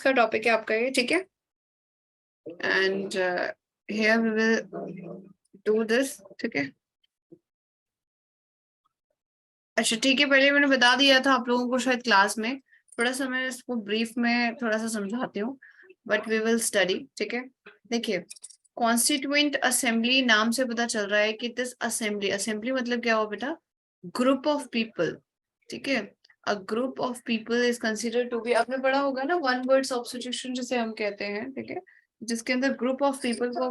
Physics का topic है आपका ये, ठीक है। And here we will do this, ठीक है। अच्छा ठीक है, पहले मैंने बता दिया था आप लोगों को शायद क्लास में, थोड़ा सा मैं इसको ब्रीफ में थोड़ा सा समझाती हूँ, बट वी विल स्टडी, ठीक है। देखिए, कॉन्स्टिट्यूएंट असेंबली नाम से पता चल रहा है कि दिस असेंबली, असेंबली मतलब क्या हुआ बेटा, ग्रुप ऑफ पीपल, ठीक है। A group of people is considered to be, आपने पढ़ा होगा ना वन वर्ड सब्स्टिट्यूशन जिसे हम कहते हैं, ठीक है, जिसके अंदर ग्रुप ऑफ पीपल को,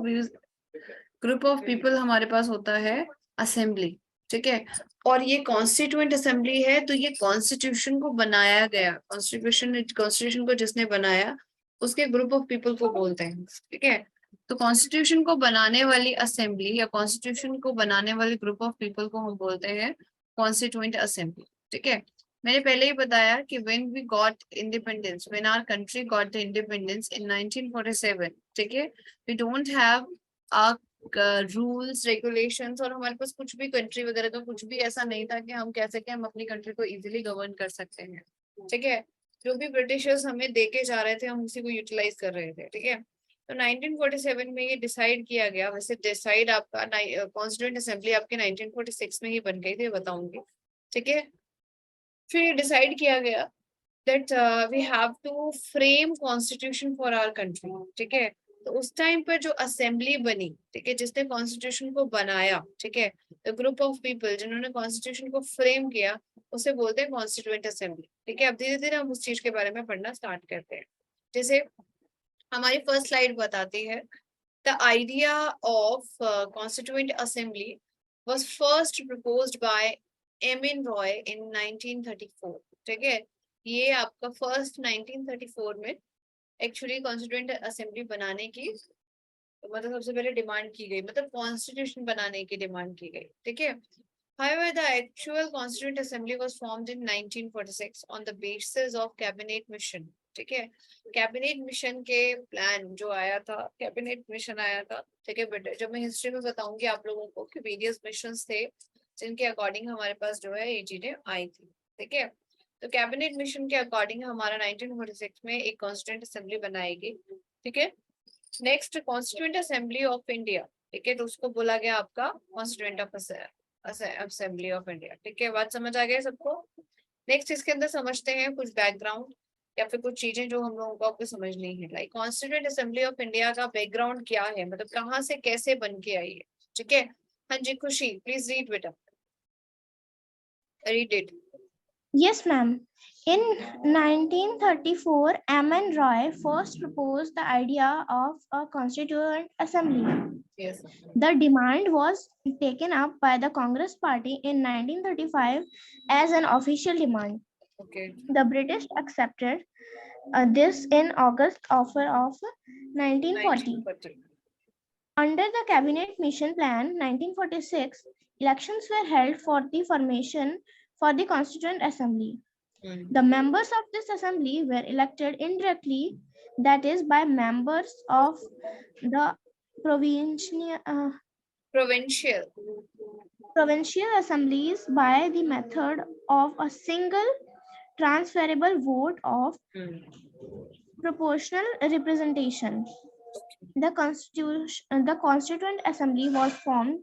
ग्रुप ऑफ पीपल हमारे पास होता है असेंबली, ठीक है। और ये कॉन्स्टिट्यूएंट असेंबली है, तो ये कॉन्स्टिट्यूशन को बनाया गया, कॉन्स्टिट्यूशन को जिसने बनाया उसके ग्रुप ऑफ पीपल को बोलते हैं, ठीक है। तो कॉन्स्टिट्यूशन को बनाने वाली असेंबली या कॉन्स्टिट्यूशन को बनाने वाले ग्रुप ऑफ पीपल को हम बोलते हैं कॉन्स्टिट्यूएंट असेंबली, ठीक है। मैंने पहले ही बताया कि when we got independence, when our country got the independence in 1947, ठीक है, we don't have a rules regulations, और हमारे पास कुछ भी कंट्री वगैरह तो कुछ भी ऐसा नहीं था कि हम कह सके हम अपनी कंट्री को इजीली गवर्न कर सकते हैं, ठीक है। जो भी ब्रिटिशर्स हमें देके जा रहे थे हम उसी को यूटिलाइज कर रहे थे, ठीक है। तो 1947 में ये डिसाइड किया गया, वैसे डिसाइड आपका कॉन्स्टिट्यूएंट असेंबली आपके 1946 में ही बन गई थी, बताऊंगी, ठीक है। फिर डिसाइड किया गया that we have to frame constitution for our country, ठीक है। तो उस टाइम पर जो असेंबली बनी, ठीक है, जिसने कॉन्स्टिट्यूशन को बनाया, ठीक है, द ग्रुप ऑफ पीपल जिन्होंने कॉन्स्टिट्यूशन को फ्रेम किया, उसे बोलते हैं कॉन्स्टिट्यूएंट असेंबली, ठीक है। अब धीरे धीरे हम उस चीज के बारे में पढ़ना स्टार्ट करते हैं। जैसे हमारी फर्स्ट स्लाइड बताती है, the idea of constituent assembly was first proposed by M N Roy in 1934, ठीक है। ये आपका फर्स्ट 1934 में एक्चुअली कॉन्स्टिट्यूएंट असेंबली बनाने की, मतलब सबसे पहले डिमांड की गई, मतलब कॉन्स्टिट्यूशन बनाने की डिमांड की गई, ठीक है। However, the actual Constituent Assembly was formed in 1946 on the basis of Cabinet Mission, ठीक है। कैबिनेट मिशन के प्लान जो आया था, कैबिनेट मिशन आया था, ठीक है बेटे, जब मैं हिस्ट्री में बताऊंगी आप लोगों को कि वेरियस मिशंस थे जिनके अकॉर्डिंग हमारे पास जो है ये चीजें आई थी, ठीक है। तो कैबिनेट मिशन के अकॉर्डिंग हमारा 1946 में एक कॉन्स्टिट्यूएंट असेंबली बनाएगी, ठीक है। Next constituent assembly of India, ठीक है, तो उसको बोला गया आपका constituent of assembly of India, ठीक है। बात समझ आ गया सबको। नेक्स्ट इसके अंदर समझते हैं कुछ बैकग्राउंड या फिर कुछ चीजें जो हम लोगों को आपको समझनी है, like constituent assembly of India का बैकग्राउंड क्या है, मतलब कहाँ से कैसे बन के आई है, ठीक है। हाँ जी खुशी, प्लीज रीड बेटा, read it. Yes, ma'am. In 1934, M.N. Roy first proposed the idea of a constituent assembly. Yes. The demand was taken up by the Congress Party in 1935 as an official demand. Okay. The British accepted this in August of 1940. Under the Cabinet Mission Plan 1946, elections were held for the formation for the Constituent Assembly. The members of this assembly were elected indirectly, that is, by members of the provincial assemblies by the method of a single transferable vote of proportional representation. The Constituent Assembly was formed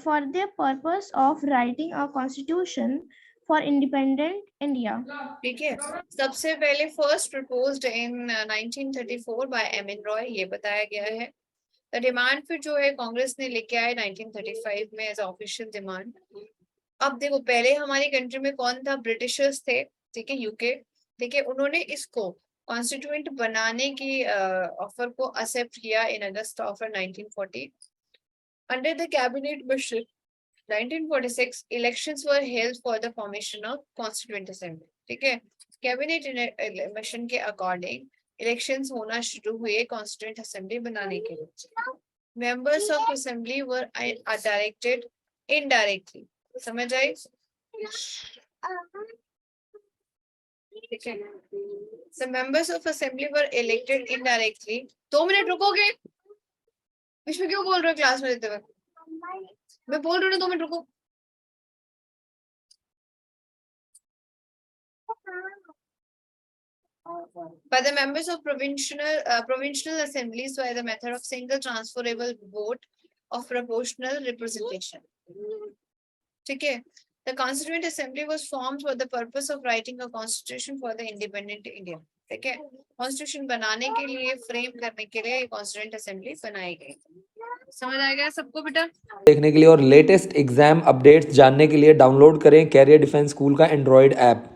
for the purpose of writing a constitution for independent India. ठीक है, सबसे पहले first proposed in 1934 by M N Roy, ये बताया गया है। The demand फिर जो है कांग्रेस ने लेके आए 1935 में एज ऑफिशियल डिमांड। अब देखो पहले हमारी कंट्री में कौन था, ब्रिटिशर्स थे, ठीक है, यूके, ठीक है। उन्होंने इसको कॉन्स्टिट्यूएंट बनाने की ऑफर को एक्सेप्ट किया in August of 1940। Under the cabinet mission 1946 elections were held for the formation of constituent assembly, ठीक है। कैबिनेट मिशन के अकॉर्डिंग इलेक्शंस होना शुरू हुए कॉन्स्टिट्यूएंट असेंबली बनाने के लिए। Members of assembly were directed indirectly, समझ आई, ठीक है। So members of assembly were elected indirectly. 2 minute रुकोगे, बीच में क्यों बोल रहे हो क्लास में देते वक्त, मैं बोल रही हूँ 2 मिनट रुको। by the members of provincial assemblies by the method of single transferable vote of proportional representation. ठीक है? The Constituent Assembly was formed for the purpose of writing a constitution for the independent India. ठीक है? Constitution बनाने के लिए, frame करने के लिए Constituent Assembly बनाई गई. समझ आ गया सबको बेटा? देखने के लिए और लेटेस्ट एग्जाम अपडेट्स जानने के लिए डाउनलोड करें कैरियर डिफेंस स्कूल का एंड्रॉयड ऐप.